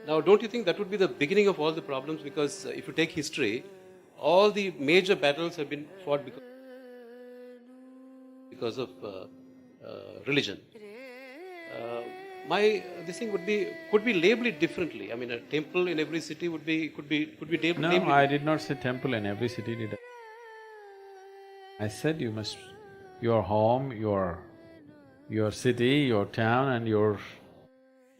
Now, don't you think that would be the beginning of all the problems? Because if you take history, all the major battles have been fought because of religion. This thing could be labeled differently. I mean, a temple in every city could be labeled. No, I did not say temple in every city, did I? I said your home, your city, your town and your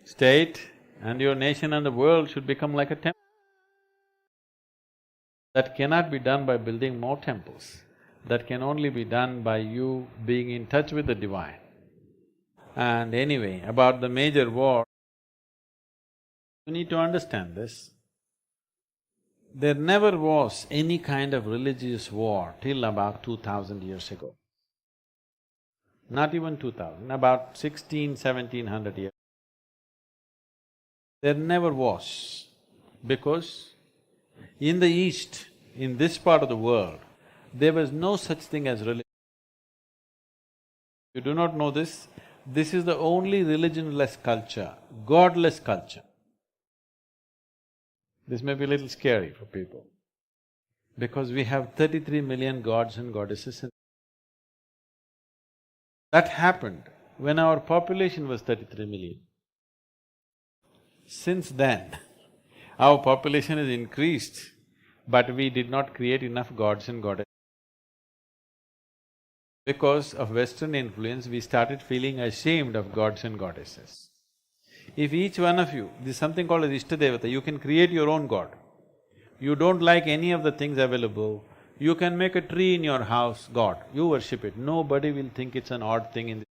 state and your nation and the world should become like a temple. That cannot be done by building more temples. That can only be done by you being in touch with the divine. And anyway, about the major war, you need to understand this. There never was any kind of religious war till about 2000 years ago. Not even 2000, about 1700 years. There never was, because in the East, in this part of the world, there was no such thing as religion. You do not know this? This is the only religionless culture, godless culture. This may be a little scary for people, because we have 33 million gods and goddesses and that happened when our population was 33 million. Since then, our population has increased, but we did not create enough gods and goddesses. Because of Western influence, we started feeling ashamed of gods and goddesses. If each one of you, there's something called as Ishtadevata, you can create your own god. You don't like any of the things available, you can make a tree in your house, God, you worship it, nobody will think it's an odd thing in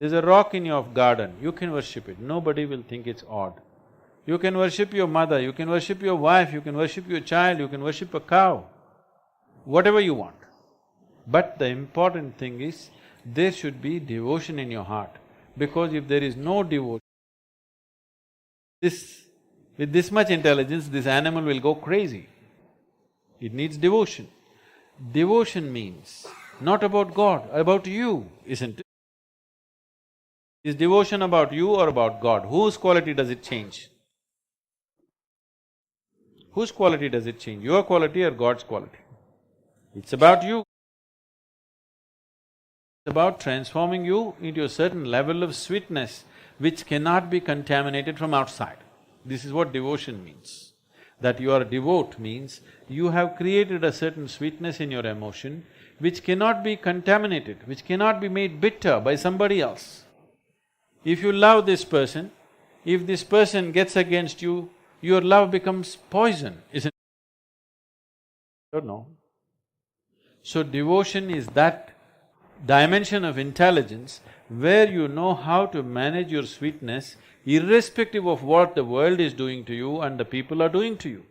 There's a rock in your garden, you can worship it, nobody will think it's odd. You can worship your mother, you can worship your wife, you can worship your child, you can worship a cow, whatever you want. But the important thing is, there should be devotion in your heart, because if there is no devotion, with this much intelligence, this animal will go crazy. It needs devotion. Devotion means not about God, about you, isn't it? Is devotion about you or about God? Whose quality does it change? Whose quality does it change? Your quality or God's quality? It's about you. It's about transforming you into a certain level of sweetness which cannot be contaminated from outside. This is what devotion means. That you are devout means you have created a certain sweetness in your emotion which cannot be contaminated, which cannot be made bitter by somebody else. If you love this person, if this person gets against you, your love becomes poison, isn't it? Don't know. So devotion is that dimension of intelligence where you know how to manage your sweetness irrespective of what the world is doing to you and the people are doing to you.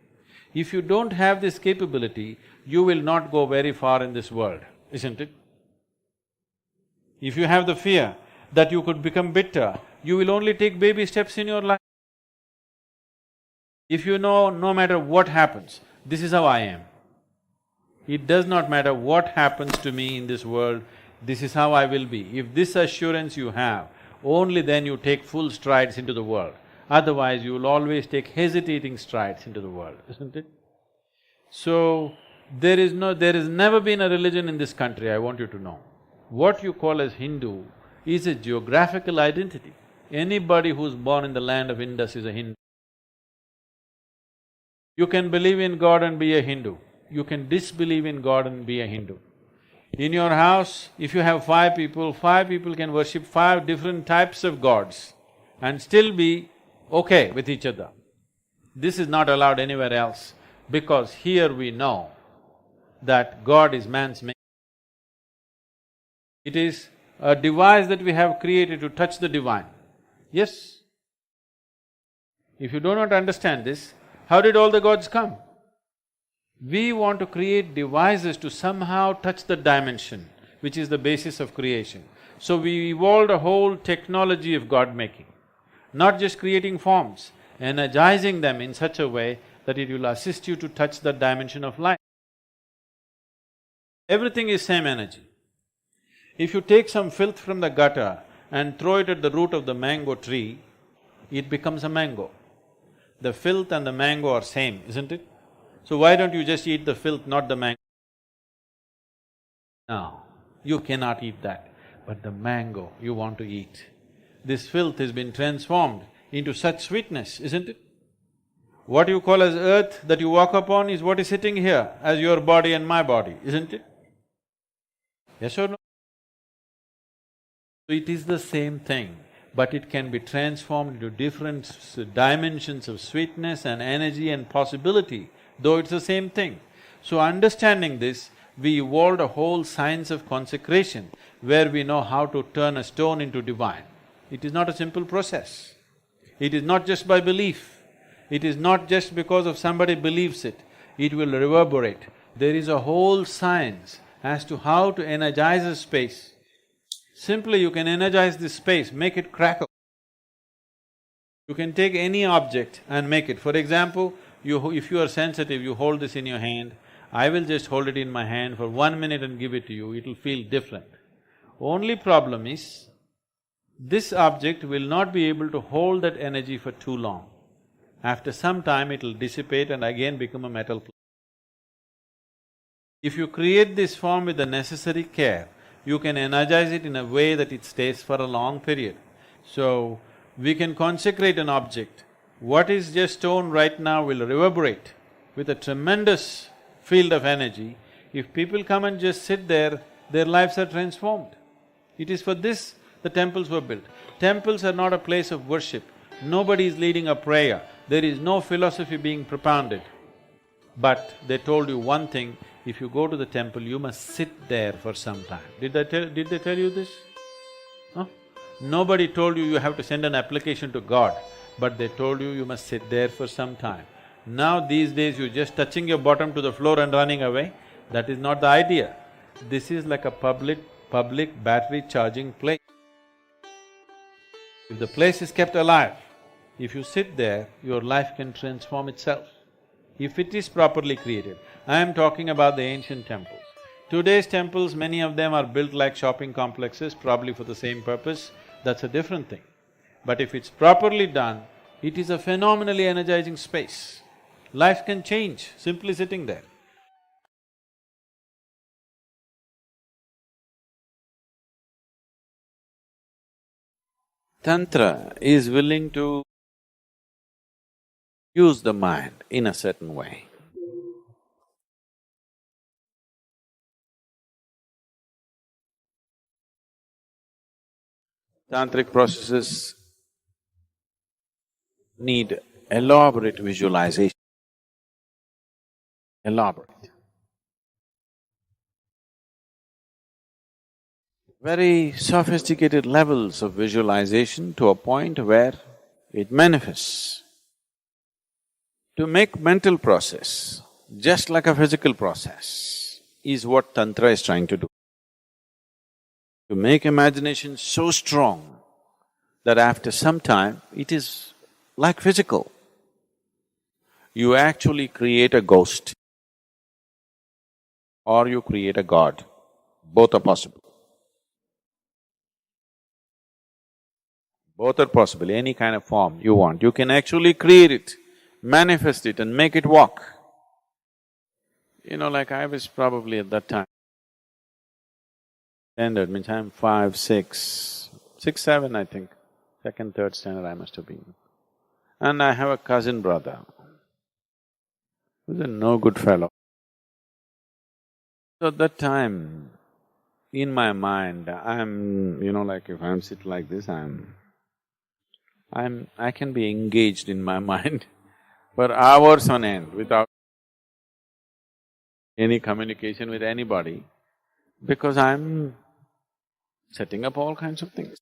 If you don't have this capability, you will not go very far in this world, isn't it? If you have the fear that you could become bitter, you will only take baby steps in your life. If you know, no matter what happens, this is how I am. It does not matter what happens to me in this world, this is how I will be. If this assurance you have, only then you take full strides into the world. Otherwise, you will always take hesitating strides into the world, isn't it? So, there has never been a religion in this country, I want you to know. What you call as Hindu is a geographical identity. Anybody who's born in the land of Indus is a Hindu. You can believe in God and be a Hindu. You can disbelieve in God and be a Hindu. In your house, if you have 5 people can worship 5 different types of gods and still be okay with each other. This is not allowed anywhere else, because here we know that God is man's making. It is a device that we have created to touch the divine. Yes? If you do not understand this, how did all the gods come? We want to create devices to somehow touch the dimension, which is the basis of creation. So we evolved a whole technology of God-making, not just creating forms, energizing them in such a way that it will assist you to touch the dimension of life. Everything is same energy. If you take some filth from the gutter and throw it at the root of the mango tree, it becomes a mango. The filth and the mango are same, isn't it? So why don't you just eat the filth, not the mango? No, you cannot eat that, but the mango you want to eat. This filth has been transformed into such sweetness, isn't it? What you call as earth that you walk upon is what is sitting here as your body and my body, isn't it? Yes or no? So it is the same thing, but it can be transformed into different dimensions of sweetness and energy and possibility, though it's the same thing. So understanding this, we evolved a whole science of consecration where we know how to turn a stone into divine. It is not a simple process. It is not just by belief. It is not just because of somebody believes it. It will reverberate. There is a whole science as to how to energize a space. Simply you can energize this space, make it crackle. You can take any object and make it. For example, if you are sensitive, you hold this in your hand, I will just hold it in my hand for 1 minute and give it to you, it'll feel different. Only problem is, this object will not be able to hold that energy for too long. After some time, it'll dissipate and again become a metal plate. If you create this form with the necessary care, you can energize it in a way that it stays for a long period. So, we can consecrate an object. What is just stone right now will reverberate with a tremendous field of energy. If people come and just sit there, their lives are transformed. It is for this the temples were built. Temples are not a place of worship. Nobody is leading a prayer. There is no philosophy being propounded. But they told you one thing, if you go to the temple, you must sit there for some time. Did they tell you this? No? Nobody told you have to send an application to God, but they told you must sit there for some time. Now these days you're just touching your bottom to the floor and running away, that is not the idea. This is like a public battery charging place. If the place is kept alive, if you sit there, your life can transform itself. If it is properly created. I am talking about the ancient temples. Today's temples, many of them are built like shopping complexes, probably for the same purpose, that's a different thing. But if it's properly done, it is a phenomenally energizing space. Life can change simply sitting there. Tantra is willing to use the mind in a certain way. Tantric processes need elaborate visualization, elaborate. Very sophisticated levels of visualization to a point where it manifests. To make mental process just like a physical process is what Tantra is trying to do. To make imagination so strong that after some time it is like physical. You actually create a ghost or you create a god, both are possible. Both are possible, any kind of form you want, you can actually create it, manifest it and make it walk. You know, like I was probably at that time, standard means I'm 5, 6, 7 I think, second, third standard I must have been. And I have a cousin brother who's a no good fellow. So at that time, in my mind, like if I'm sitting like this, I can be engaged in my mind for hours on end without any communication with anybody, because I'm setting up all kinds of things.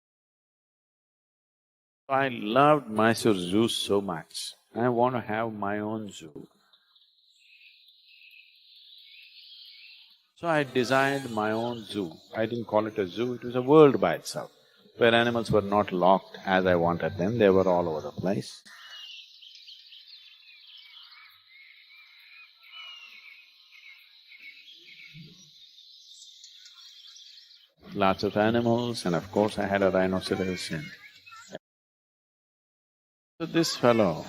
I loved Mysore Zoo so much, I want to have my own zoo. So I designed my own zoo. I didn't call it a zoo, it was a world by itself, where animals were not locked as I wanted them, they were all over the place. lots of animals, and of course I had a rhinoceros and… So this fellow,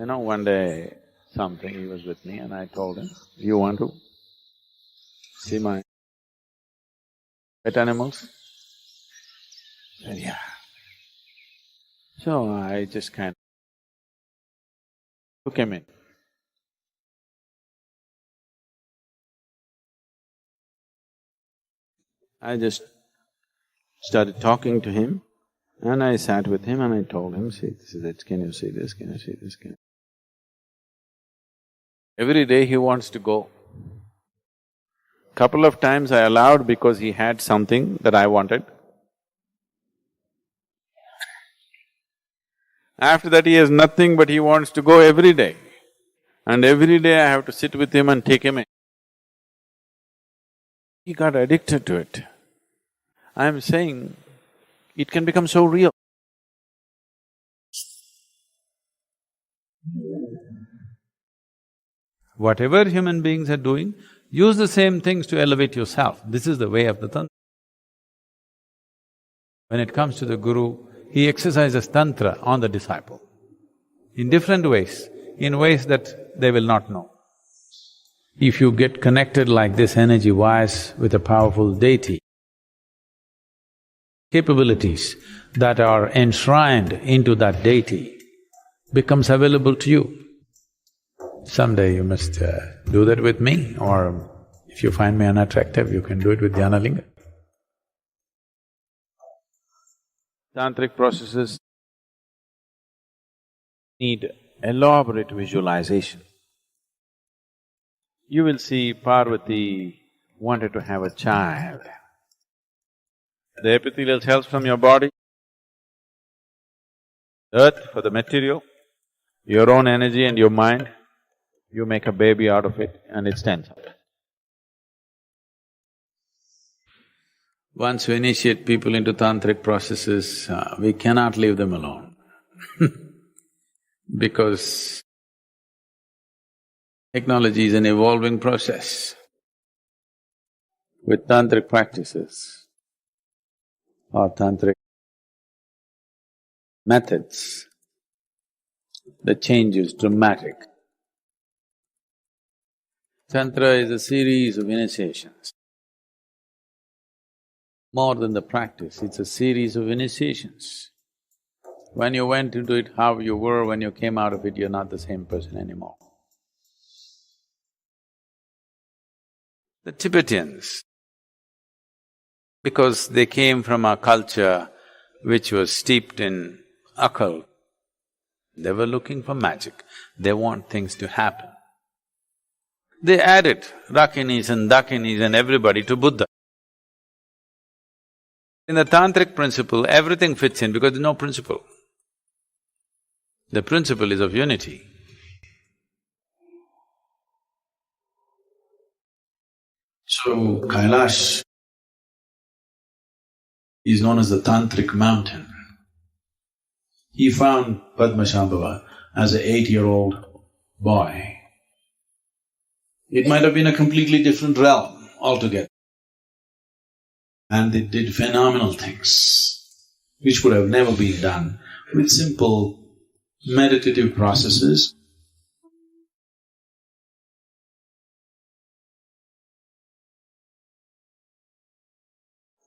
one day he was with me and I told him, you want to see my pet animals? He said, yeah. So I just kind of took him in. I just started talking to him and I sat with him and I told him, see, this is it, can you see this, can you see this, can you… Every day he wants to go. Couple of times I allowed because he had something that I wanted. After that he has nothing but he wants to go every day. And every day I have to sit with him and take him in. He got addicted to it. I am saying, it can become so real. Whatever human beings are doing, use the same things to elevate yourself. This is the way of the Tantra. When it comes to the Guru, he exercises Tantra on the disciple in different ways, in ways that they will not know. If you get connected like this energy-wise with a powerful deity, capabilities that are enshrined into that deity becomes available to you. Someday you must do that with me, or if you find me unattractive, you can do it with Dhyanalinga. Tantric processes need elaborate visualization. You will see Parvati wanted to have a child. The epithelial cells from your body, earth for the material, your own energy and your mind, you make a baby out of it and it stands up. Once we initiate people into tantric processes, we cannot leave them alone because technology is an evolving process. With tantric practices or tantric methods, the change is dramatic. Tantra is a series of initiations. More than the practice, it's a series of initiations. When you went into it, how you were, when you came out of it, you're not the same person anymore. The Tibetans, because they came from a culture which was steeped in occult, they were looking for magic, they want things to happen. They added Rakinis and Dakinis and everybody to Buddha. In the tantric principle, everything fits in because there's no principle. The principle is of unity. So, Kailash is known as the Tantric mountain. He found Padmashambhava as an 8-year-old boy. It might have been a completely different realm altogether. And they did phenomenal things, which would have never been done with simple meditative processes.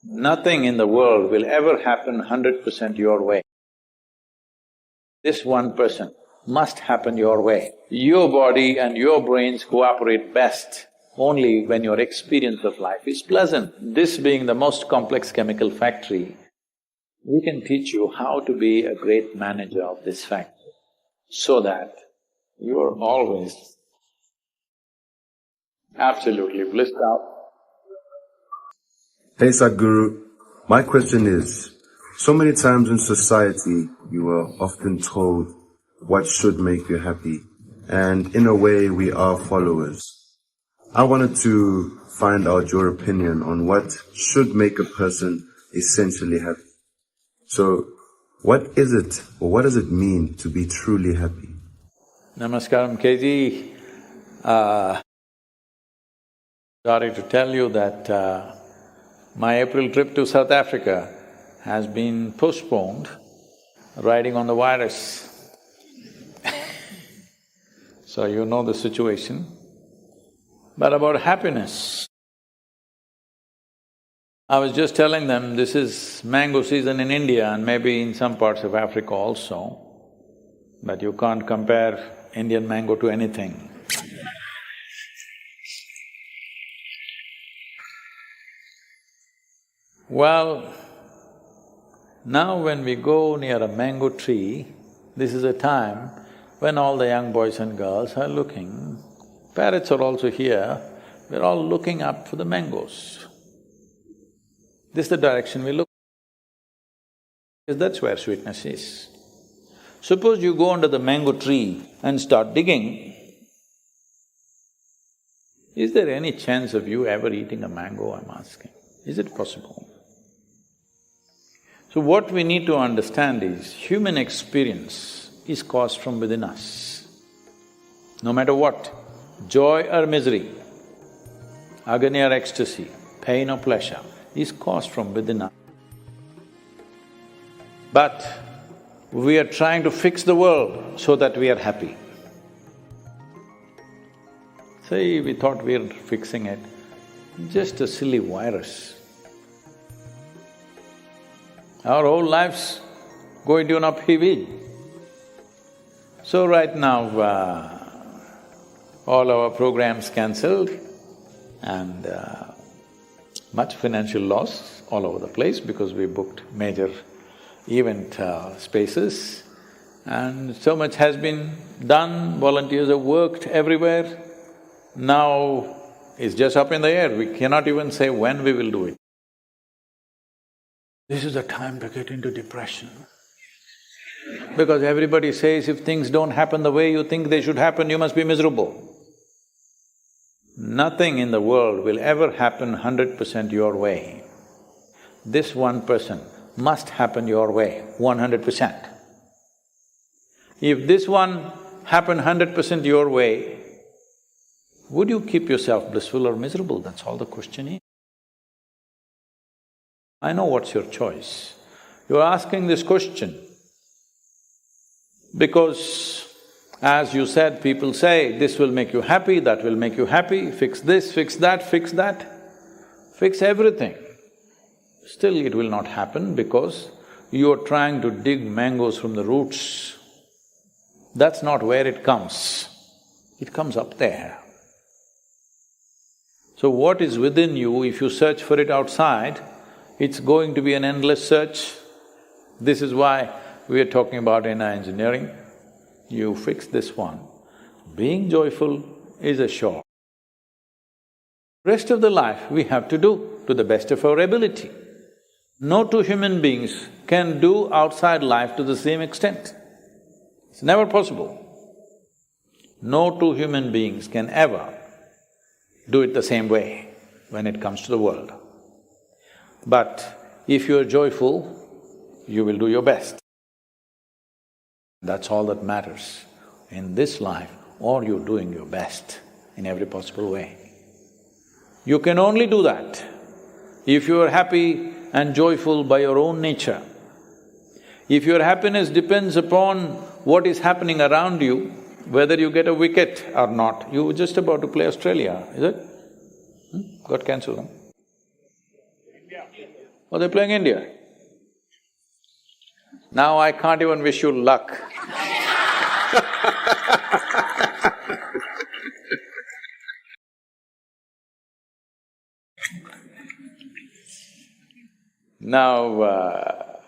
Nothing in the world will ever happen 100% your way. This 1% must happen your way. Your body and your brains cooperate best only when your experience of life is pleasant. This being the most complex chemical factory, we can teach you how to be a great manager of this factory so that you are always absolutely blissed out. Hey Sadhguru, my question is, so many times in society you are often told what should make you happy, and in a way we are followers. I wanted to find out your opinion on what should make a person essentially happy. So, what is it, or what does it mean to be truly happy? Namaskaram, KG. Sorry to tell you that my April trip to South Africa has been postponed, riding on the virus. So you know the situation. But about happiness, I was just telling them this is mango season in India and maybe in some parts of Africa also, but you can't compare Indian mango to anything. Well, now when we go near a mango tree, this is a time when all the young boys and girls are looking. Parrots are also here, we're all looking up for the mangoes. This is the direction we look, because that's where sweetness is. Suppose you go under the mango tree and start digging, is there any chance of you ever eating a mango, I'm asking? Is it possible? So what we need to understand is, human experience is caused from within us. No matter what, joy or misery, agony or ecstasy, pain or pleasure, is caused from within us. But we are trying to fix the world so that we are happy. Say, we thought we are fixing it, just a silly virus. Our whole lives go into an upheaval. So right now, all our programs cancelled and much financial loss all over the place because we booked major event spaces, and so much has been done, volunteers have worked everywhere. Now it's just up in the air, we cannot even say when we will do it. This is the time to get into depression. Because everybody says if things don't happen the way you think they should happen, you must be miserable. Nothing in the world will ever happen 100% your way. This 1% must happen your way, 100%. If this one happened 100% your way, would you keep yourself blissful or miserable? That's all the question is. I know what's your choice. You're asking this question because, as you said, people say, this will make you happy, that will make you happy, fix this, fix that, fix everything. Still it will not happen because you're trying to dig mangoes from the roots. That's not where it comes up there. So what is within you, if you search for it outside, it's going to be an endless search. This is why we are talking about inner engineering. You fix this one. Being joyful is a chore. Rest of the life we have to do to the best of our ability. No two human beings can do outside life to the same extent. It's never possible. No two human beings can ever do it the same way when it comes to the world. But if you are joyful, you will do your best. That's all that matters. In this life, are you doing your best in every possible way? You can only do that if you are happy and joyful by your own nature. If your happiness depends upon what is happening around you, whether you get a wicket or not, you were just about to play Australia, is it? Got cancelled, huh? Oh, they're playing India? Now I can't even wish you luck. Now,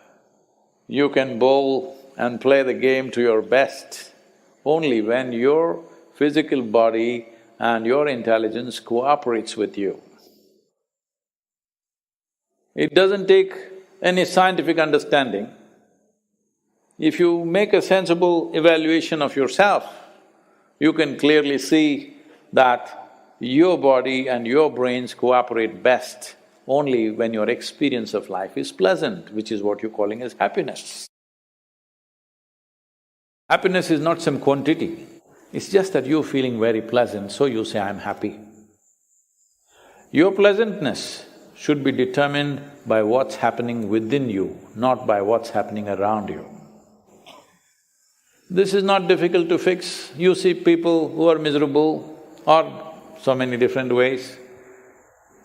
you can bowl and play the game to your best only when your physical body and your intelligence cooperates with you. It doesn't take any scientific understanding. If you make a sensible evaluation of yourself, you can clearly see that your body and your brains cooperate best only when your experience of life is pleasant, which is what you're calling as happiness. Happiness is not some quantity, it's just that you're feeling very pleasant, so you say, I'm happy. Your pleasantness should be determined by what's happening within you, not by what's happening around you. This is not difficult to fix. You see people who are miserable, or so many different ways.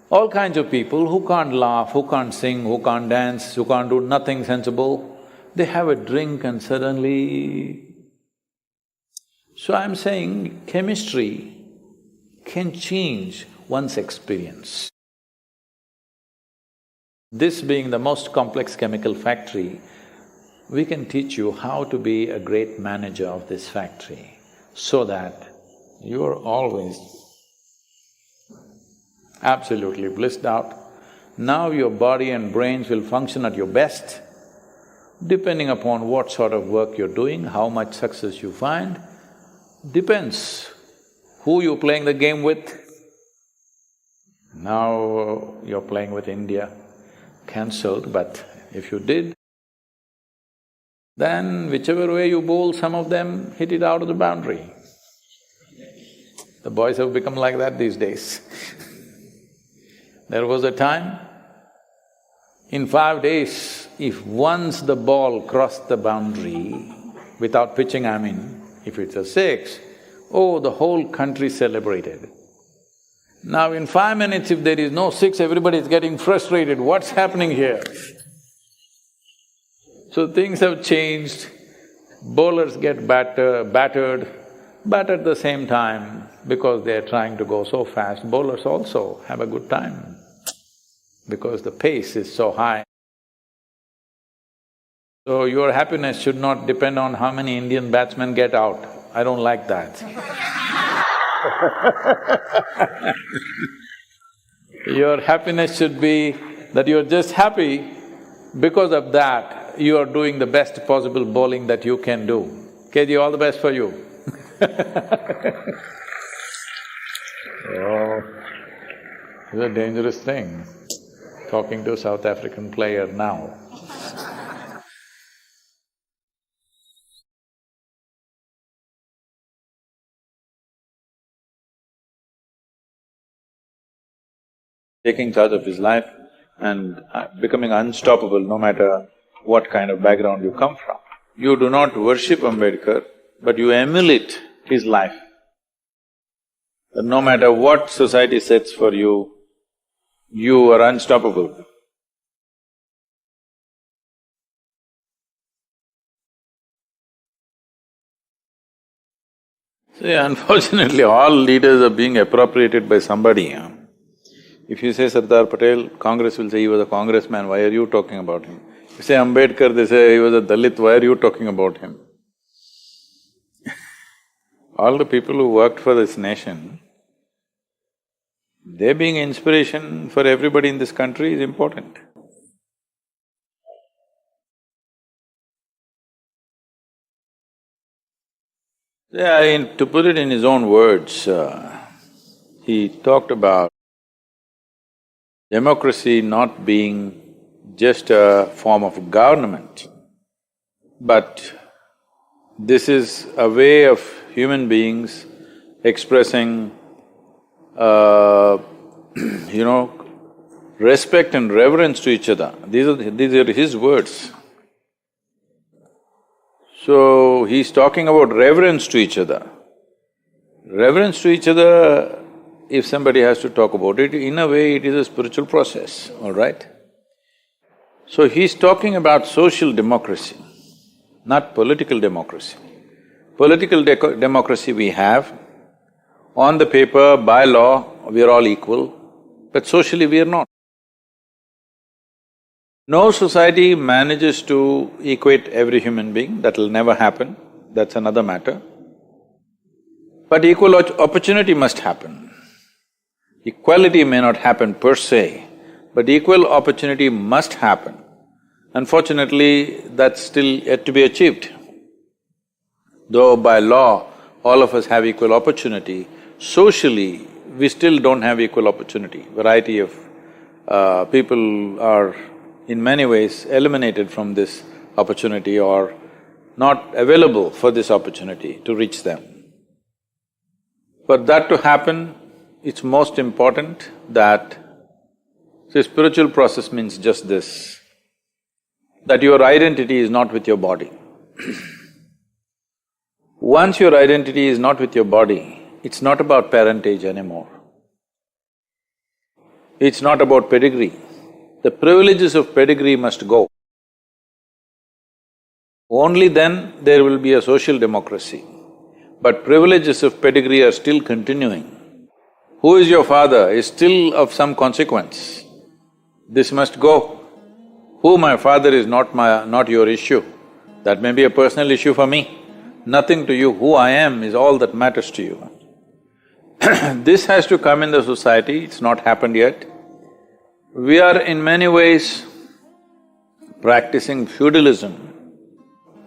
All kinds of people who can't laugh, who can't sing, who can't dance, who can't do nothing sensible, they have a drink and suddenly… So I'm saying chemistry can change one's experience. This being the most complex chemical factory, we can teach you how to be a great manager of this factory so that you are always absolutely blissed out. Now your body and brains will function at your best, depending upon what sort of work you're doing, how much success you find, depends who you're playing the game with. Now you're playing with India, cancelled, but if you did, then whichever way you bowl, some of them hit it out of the boundary. The boys have become like that these days. There was a time, in 5 days, if once the ball crossed the boundary, without pitching I mean, if it's a six, oh, the whole country celebrated. Now in 5 minutes, if there is no six, everybody is getting frustrated, what's happening here? So things have changed, bowlers get battered, but at the same time, because they are trying to go so fast, bowlers also have a good time because the pace is so high. So your happiness should not depend on how many Indian batsmen get out. I don't like that. Your happiness should be that you're just happy. Because of that, you are doing the best possible bowling that you can do. KG, all the best for you. Oh, it's a dangerous thing, talking to a South African player now. Taking charge of his life and becoming unstoppable no matter what kind of background you come from. You do not worship Ambedkar, but you emulate his life. That no matter what society sets for you, you are unstoppable. See, unfortunately, all leaders are being appropriated by somebody, If you say Sardar Patel, Congress will say he was a congressman, why are you talking about him? If you say Ambedkar, they say he was a Dalit, why are you talking about him? All the people who worked for this nation, they being inspiration for everybody in this country is important. Yeah, to put it in his own words, he talked about democracy not being just a form of government, but this is a way of human beings expressing, respect and reverence to each other. These are his words. So, he's talking about reverence to each other. Reverence to each other, if somebody has to talk about it, in a way it is a spiritual process, all right? So he's talking about social democracy, not political democracy. Political democracy we have, on the paper, by law, we are all equal, but socially we are not. No society manages to equate every human being, that'll never happen, that's another matter. But equal opportunity must happen. Equality may not happen per se, but equal opportunity must happen. Unfortunately, that's still yet to be achieved. Though by law, all of us have equal opportunity, socially, we still don't have equal opportunity. Variety of people are in many ways eliminated from this opportunity or not available for this opportunity to reach them. For that to happen, it's most important that… See, spiritual process means just this, that your identity is not with your body. Once your identity is not with your body, it's not about parentage anymore. It's not about pedigree. The privileges of pedigree must go. Only then there will be a social democracy. But privileges of pedigree are still continuing. Who is your father is still of some consequence. This must go. Who my father is not your issue. That may be a personal issue for me. Nothing to you. Who I am is all that matters to you. This has to come in the society, it's not happened yet. We are in many ways practicing feudalism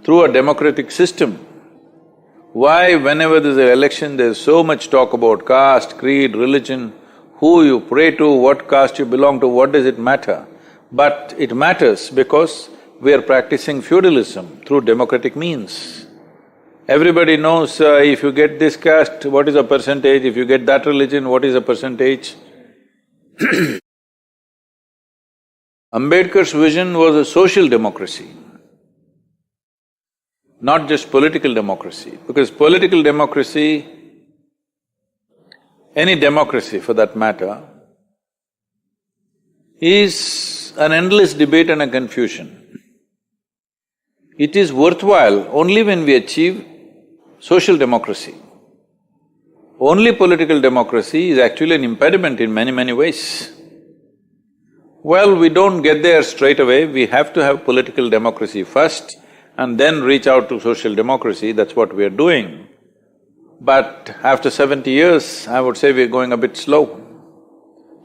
through a democratic system. Why whenever there's an election, there's so much talk about caste, creed, religion, who you pray to, what caste you belong to, what does it matter? But it matters because we are practicing feudalism through democratic means. Everybody knows if you get this caste, what is the percentage, if you get that religion, what is the percentage. Ambedkar's vision was a social democracy, not just political democracy, because political democracy, any democracy for that matter, is an endless debate and a confusion. It is worthwhile only when we achieve social democracy. Only political democracy is actually an impediment in many ways. Well, we don't get there straight away, we have to have political democracy first and then reach out to social democracy, that's what we are doing. But after 70 years, I would say we're going a bit slow.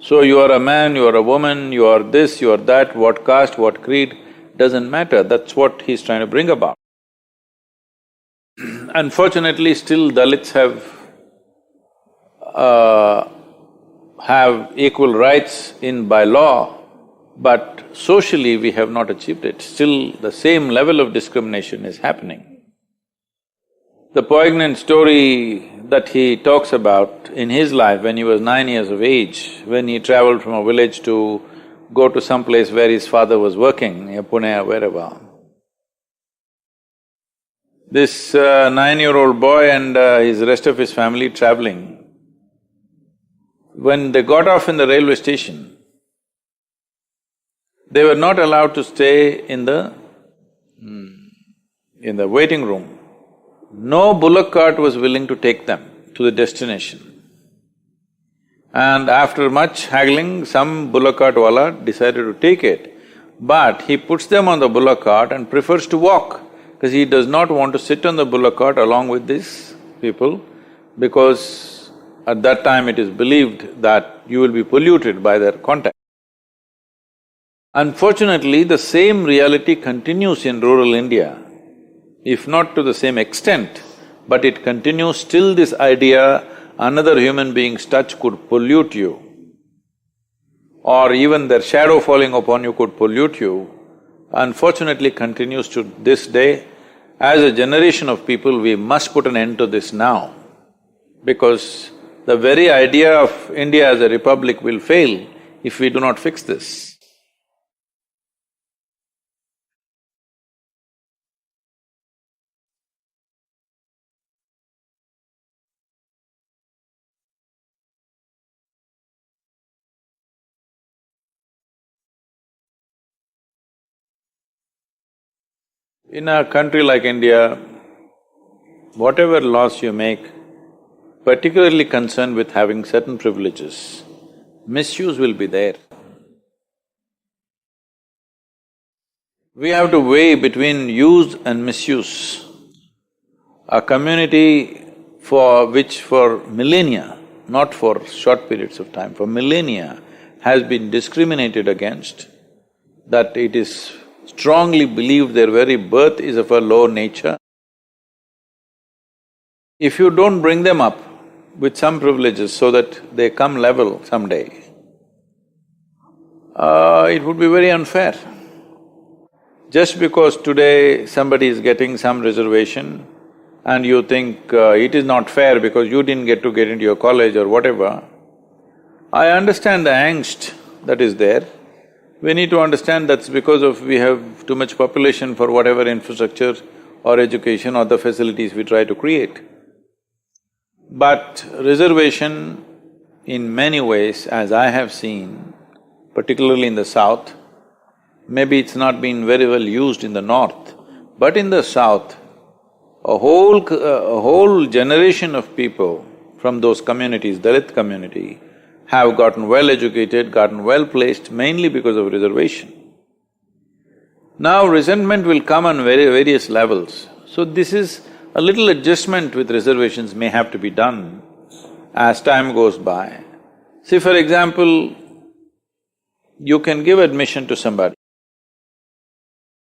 So you are a man, you are a woman, you are this, you are that, what caste, what creed, doesn't matter, that's what he's trying to bring about. Unfortunately, still Dalits have equal rights by law, but socially we have not achieved it. Still the same level of discrimination is happening. The poignant story that he talks about in his life when he was 9 years of age, when he travelled from a village to go to some place where his father was working, near Pune or wherever. This 9-year-old boy and his rest of his family travelling, when they got off in the railway station, they were not allowed to stay in the waiting room. No bullock cart was willing to take them to the destination. And after much haggling, some bullock cart wala decided to take it, but he puts them on the bullock cart and prefers to walk, because he does not want to sit on the bullock cart along with these people, because at that time it is believed that you will be polluted by their contact. Unfortunately, the same reality continues in rural India, if not to the same extent, but it continues still this idea another human being's touch could pollute you, or even their shadow falling upon you could pollute you, unfortunately continues to this day. As a generation of people, we must put an end to this now, because the very idea of India as a republic will fail if we do not fix this. In a country like India, whatever laws you make, particularly concerned with having certain privileges, misuse will be there. We have to weigh between use and misuse. A community which for millennia, not for short periods of time, for millennia has been discriminated against, that it is strongly believed their very birth is of a low nature. If you don't bring them up with some privileges so that they come level someday, it would be very unfair. Just because today somebody is getting some reservation and you think it is not fair because you didn't get into your college or whatever, I understand the angst that is there. We need to understand that's because of we have too much population for whatever infrastructure or education or the facilities we try to create. But reservation, in many ways, as I have seen, particularly in the south, maybe it's not been very well used in the north, but in the south, a whole generation of people from those communities, Dalit community, have gotten well educated, gotten well placed mainly because of reservation. Now resentment will come on various levels. So this is a little adjustment with reservations may have to be done as time goes by. See, for example, you can give admission to somebody,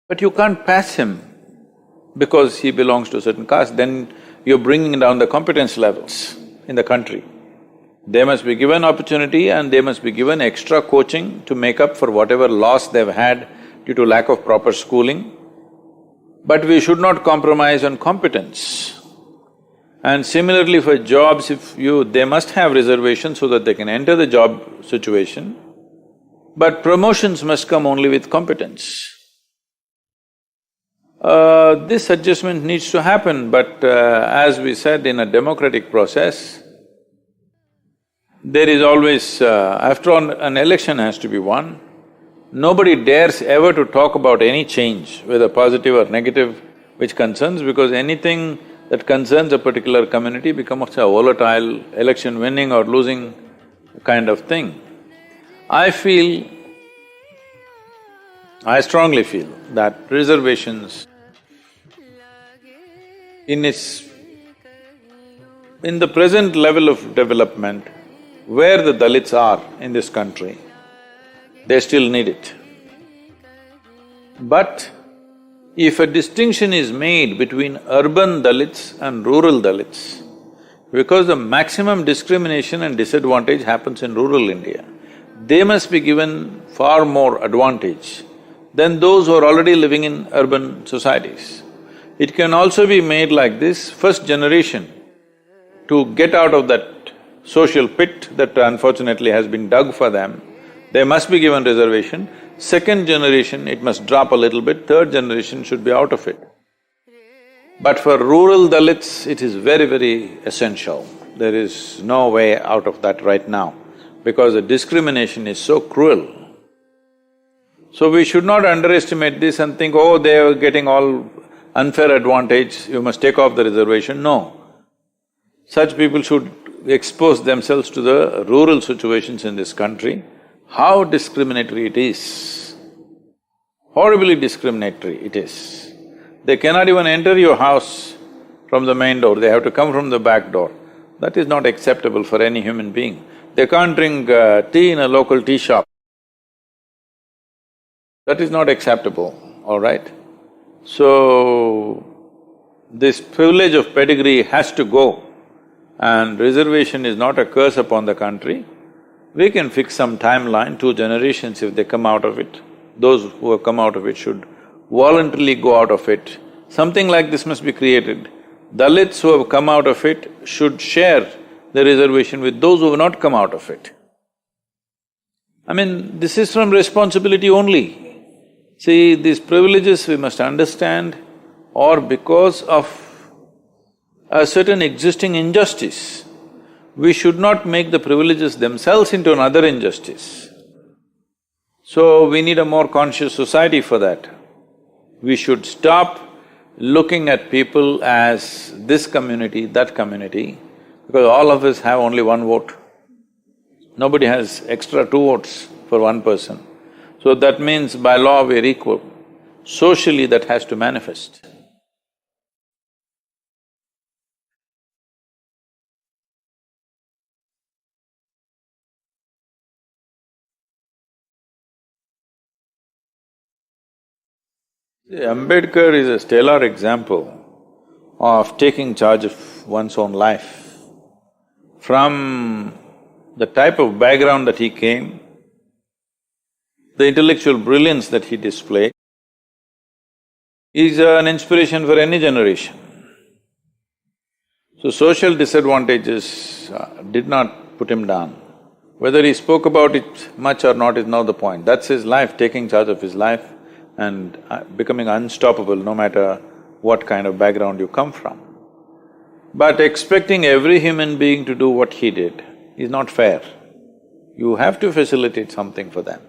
but you can't pass him because he belongs to a certain caste, then you're bringing down the competence levels in the country. They must be given opportunity and they must be given extra coaching to make up for whatever loss they've had due to lack of proper schooling. But we should not compromise on competence. And similarly for jobs, they must have reservations so that they can enter the job situation, but promotions must come only with competence. This adjustment needs to happen, but as we said, in a democratic process, there is always… after all, an election has to be won. Nobody dares ever to talk about any change, whether positive or negative, which concerns, because anything that concerns a particular community becomes a volatile, election winning or losing kind of thing. I strongly feel that reservations in the present level of development, where the Dalits are in this country, they still need it. But if a distinction is made between urban Dalits and rural Dalits, because the maximum discrimination and disadvantage happens in rural India, they must be given far more advantage than those who are already living in urban societies. It can also be made like this: first generation, to get out of that social pit that unfortunately has been dug for them, they must be given reservation. Second generation, it must drop a little bit, third generation should be out of it. But for rural Dalits, it is very, very essential. There is no way out of that right now, because the discrimination is so cruel. So we should not underestimate this and think, oh, they are getting all unfair advantage, you must take off the reservation. No. Such people should expose themselves to the rural situations in this country, how discriminatory it is, horribly discriminatory it is. They cannot even enter your house from the main door, they have to come from the back door. That is not acceptable for any human being. They can't drink tea in a local tea shop. That is not acceptable, all right? So, this privilege of pedigree has to go, and reservation is not a curse upon the country. We can fix some timeline, 2 generations if they come out of it. Those who have come out of it should voluntarily go out of it. Something like this must be created. Dalits who have come out of it should share the reservation with those who have not come out of it. I mean, this is from responsibility only. See, these privileges we must understand, or because of a certain existing injustice, we should not make the privileges themselves into another injustice. So we need a more conscious society for that. We should stop looking at people as this community, that community, because all of us have only one vote. Nobody has extra 2 votes for one person. So that means by law we're equal. Socially that has to manifest. See, Ambedkar is a stellar example of taking charge of one's own life. From the type of background that he came, the intellectual brilliance that he displayed, is an inspiration for any generation. So social disadvantages did not put him down. Whether he spoke about it much or not is not the point. That's his life, taking charge of his life and becoming unstoppable no matter what kind of background you come from. But expecting every human being to do what he did is not fair. You have to facilitate something for them.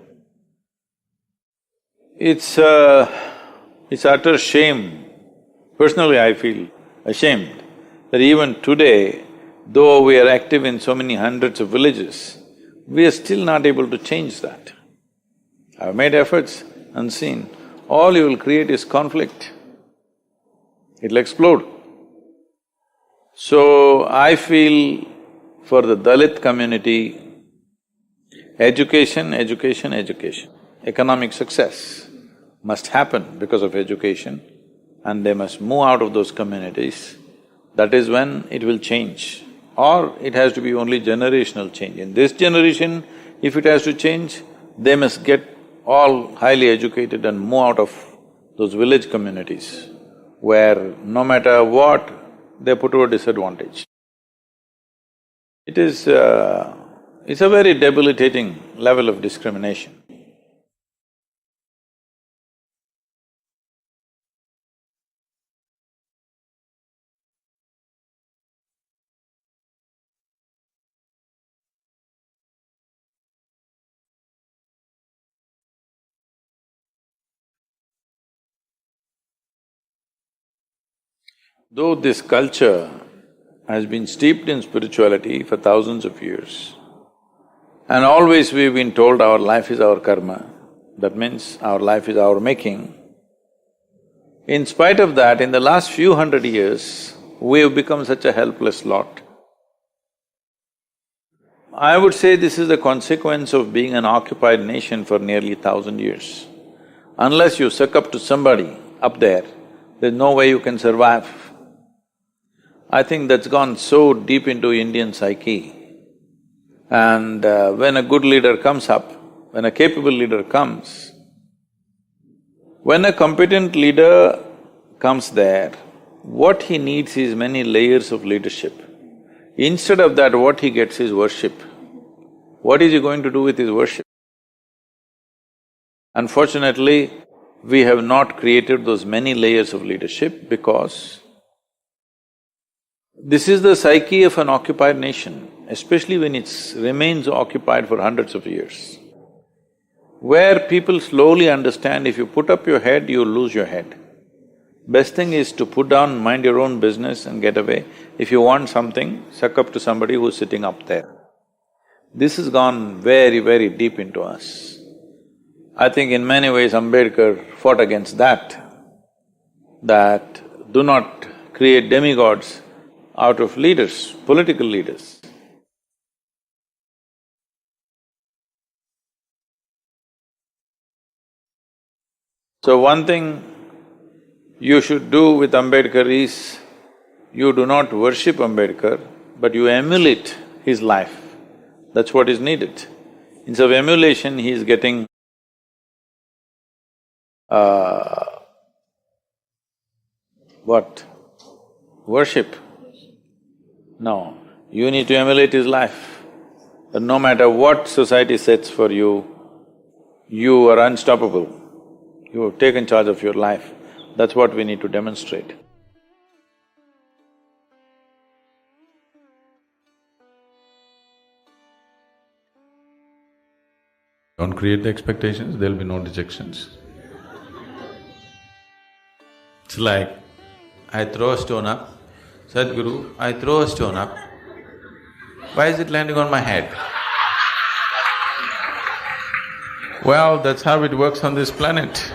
It's utter shame. Personally, I feel ashamed that even today, though we are active in so many hundreds of villages, we are still not able to change that. I've made efforts unseen. All you will create is conflict. It'll explode. So, I feel for the Dalit community, education, education, education. Economic success must happen because of education and they must move out of those communities. That is when it will change. Or it has to be only generational change. In this generation, if it has to change, they must get all highly educated and move out of those village communities where no matter what, they're put to a disadvantage. It's a very debilitating level of discrimination. Though this culture has been steeped in spirituality for thousands of years, and always we've been told our life is our karma, that means our life is our making. In spite of that, in the last few hundred years, we've become such a helpless lot. I would say this is the consequence of being an occupied nation for nearly 1,000 years. Unless you suck up to somebody up there, there's no way you can survive. I think that's gone so deep into Indian psyche. And when a good leader comes up, when a capable leader comes, when a competent leader comes there, what he needs is many layers of leadership. Instead of that, what he gets is worship. What is he going to do with his worship? Unfortunately, we have not created those many layers of leadership because this is the psyche of an occupied nation, especially when it remains occupied for hundreds of years, where people slowly understand if you put up your head, you'll lose your head. Best thing is to put down, mind your own business and get away. If you want something, suck up to somebody who's sitting up there. This has gone very, very deep into us. I think in many ways Ambedkar fought against that do not create demigods out of leaders, political leaders. So one thing you should do with Ambedkar is, you do not worship Ambedkar, but you emulate his life. That's what is needed. Instead of emulation, he is getting what? Worship. No, you need to emulate his life. That no matter what society sets for you, you are unstoppable. You have taken charge of your life. That's what we need to demonstrate. Don't create the expectations, there'll be no dejections. It's like, I throw a stone up, Sadhguru, I throw a stone up, why is it landing on my head? Well, that's how it works on this planet.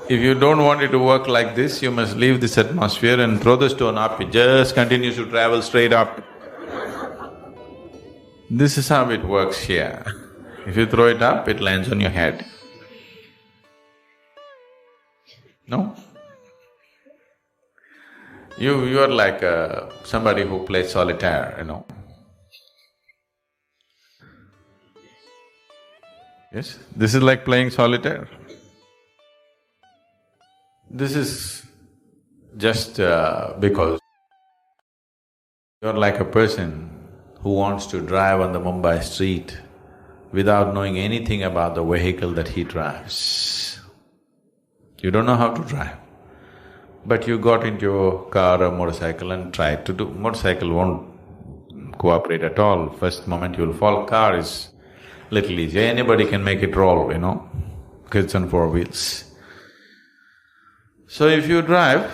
If you don't want it to work like this, you must leave this atmosphere and throw the stone up, it just continues to travel straight up. This is how it works here. If you throw it up, it lands on your head. No? You are like somebody who plays solitaire, you know. Yes, this is like playing solitaire. This is just because you're like a person who wants to drive on the Mumbai street without knowing anything about the vehicle that he drives. You don't know how to drive, but you got into a car or motorcycle and tried to do… Motorcycle won't cooperate at all. First moment you'll fall. Car is little easy, anybody can make it roll, you know, kids on four wheels. So if you drive,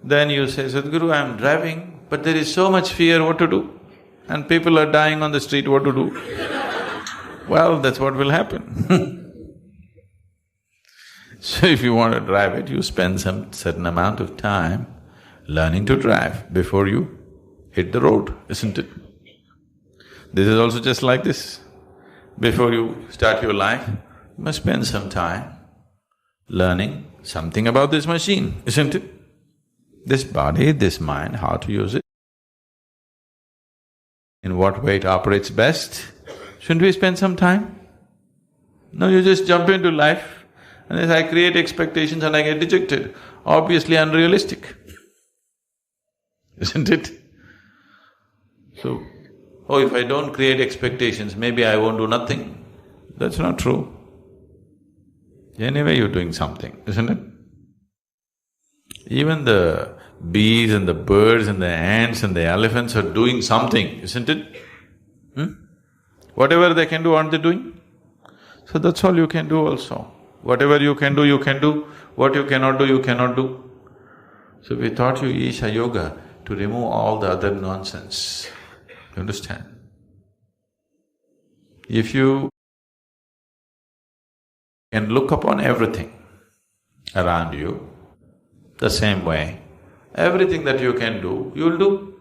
then you say, Sadhguru, I'm driving, but there is so much fear, what to do? And people are dying on the street, what to do? Well, that's what will happen. So if you want to drive it, you spend some certain amount of time learning to drive before you hit the road, isn't it? This is also just like this. Before you start your life, you must spend some time learning something about this machine, isn't it? This body, this mind, how to use it, in what way it operates best. Shouldn't we spend some time? No, you just jump into life and as I create expectations and I get dejected, obviously unrealistic, isn't it? So, oh, if I don't create expectations, maybe I won't do nothing. That's not true. Anyway, you're doing something, isn't it? Even the bees and the birds and the ants and the elephants are doing something, isn't it? Whatever they can do, aren't they doing? So that's all you can do also. Whatever you can do, you can do. What you cannot do, you cannot do. So we taught you Isha Yoga to remove all the other nonsense. You understand? If you can look upon everything around you the same way, everything that you can do, you'll do.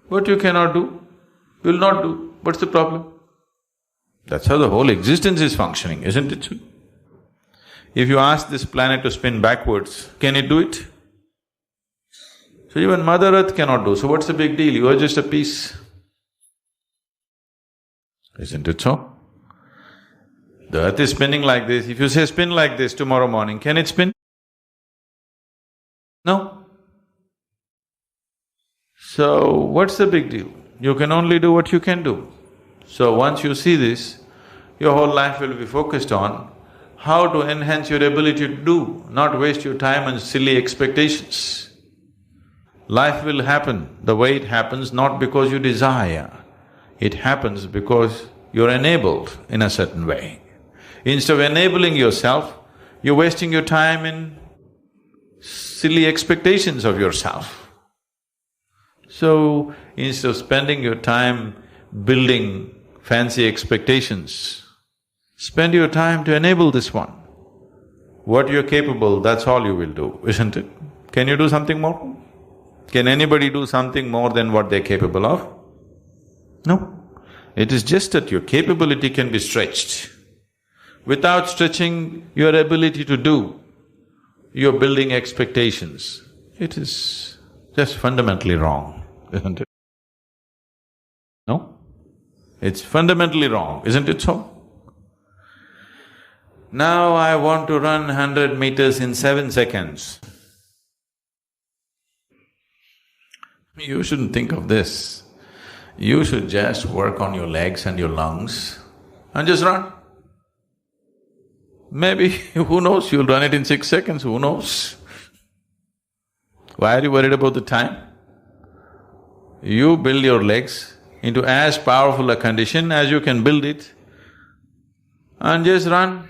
What you cannot do, you'll not do. What's the problem? That's how the whole existence is functioning, isn't it? If you ask this planet to spin backwards, can it do it? So even Mother Earth cannot do, so what's the big deal? You are just a piece. Isn't it so? The earth is spinning like this. If you say spin like this tomorrow morning, can it spin? No. So, what's the big deal? You can only do what you can do. So once you see this, your whole life will be focused on how to enhance your ability to do, not waste your time on silly expectations. Life will happen the way it happens not because you desire, it happens because you're enabled in a certain way. Instead of enabling yourself, you're wasting your time in silly expectations of yourself. So, instead of spending your time building fancy expectations, spend your time to enable this one. What you're capable, that's all you will do, isn't it? Can you do something more? Can anybody do something more than what they're capable of? No. It is just that your capability can be stretched. Without stretching your ability to do, you're building expectations. It is just fundamentally wrong, isn't it? No? It's fundamentally wrong, isn't it so? Now I want to run 100 meters in 7 seconds. You shouldn't think of this. You should just work on your legs and your lungs and just run. Maybe, who knows, you'll run it in 6 seconds, who knows? Why are you worried about the time? You build your legs into as powerful a condition as you can build it and just run.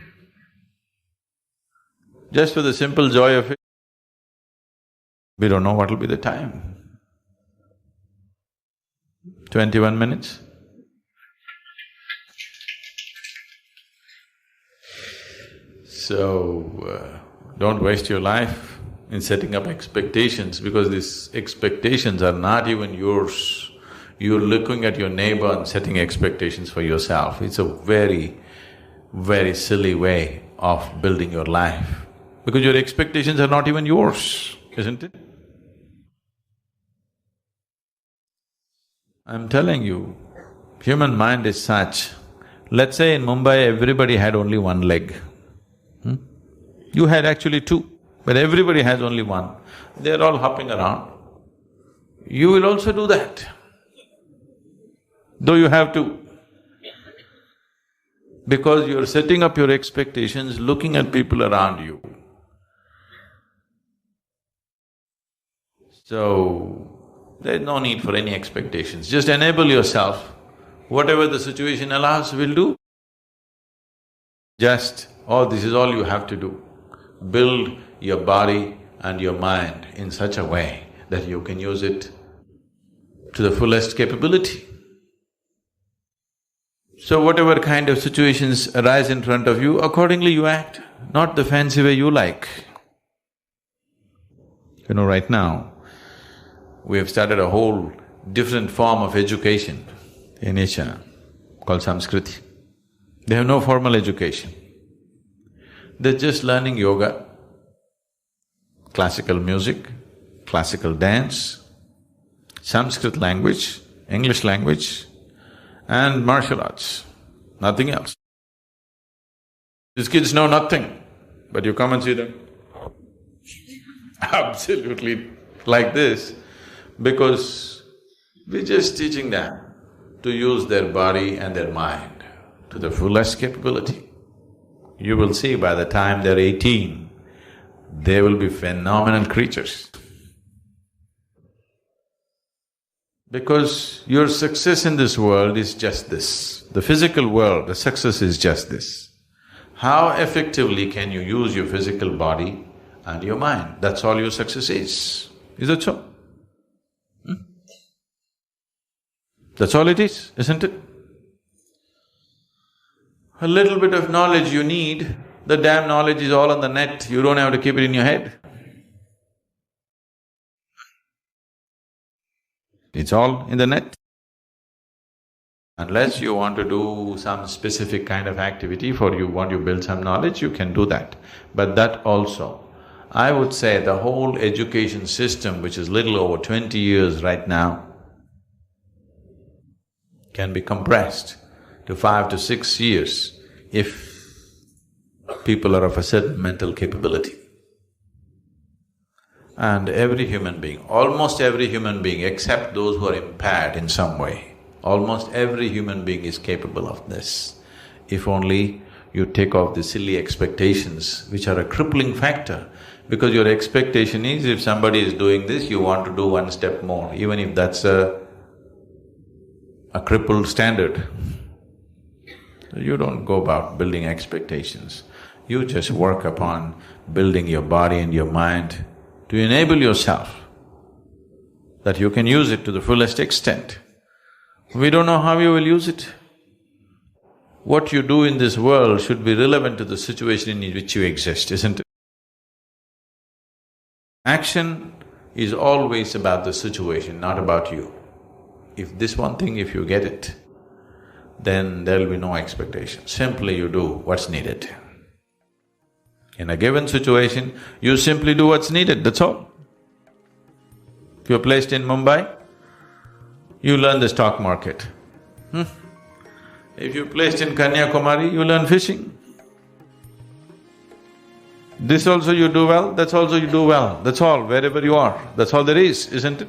Just for the simple joy of it. We don't know what will be the time. 21 minutes. So, don't waste your life in setting up expectations because these expectations are not even yours. You're looking at your neighbor and setting expectations for yourself. It's a very, very silly way of building your life because your expectations are not even yours, isn't it? I'm telling you, human mind is such. Let's say in Mumbai everybody had only one leg. You had actually two, but everybody has only one. They're all hopping around. You will also do that. though you have to. Because you're setting up your expectations looking at people around you. So, there's no need for any expectations, just enable yourself. Whatever the situation allows, will do. This is all you have to do. Build your body and your mind in such a way that you can use it to the fullest capability. So whatever kind of situations arise in front of you, accordingly you act, not the fancy way you like. You know, right now, we have started a whole different form of education in Asia called Samskriti. They have no formal education. They're just learning yoga, classical music, classical dance, Sanskrit language, English language, and martial arts, nothing else. These kids know nothing, but you come and see them absolutely like this, because we're just teaching them to use their body and their mind to the fullest capability. You will see by the time they're 18, they will be phenomenal creatures. Because your success in this world is just this. The physical world, the success is just this. How effectively can you use your physical body and your mind? That's all your success is. Is that so? That's all it is, isn't it? A little bit of knowledge you need, the damn knowledge is all on the net, you don't have to keep it in your head. It's all in the net. Unless you want to do some specific kind of activity want to build some knowledge, you can do that. But that also, I would say the whole education system, which is little over 20 years right now, can be compressed to 5 to 6 years if people are of a certain mental capability. And every human being, almost every human being except those who are impaired in some way, almost every human being is capable of this. If only you take off the silly expectations which are a crippling factor, because your expectation is if somebody is doing this, you want to do one step more, even if that's a crippled standard. You don't go about building expectations, you just work upon building your body and your mind to enable yourself that you can use it to the fullest extent. We don't know how you will use it. What you do in this world should be relevant to the situation in which you exist, isn't it? Action is always about the situation, not about you. If this one thing, if you get it, then there'll be no expectation. Simply you do what's needed. In a given situation, you simply do what's needed, that's all. If you're placed in Mumbai, you learn the stock market. If you're placed in Kanyakumari, you learn fishing. This also you do well, that's also you do well, that's all, wherever you are, that's all there is, isn't it?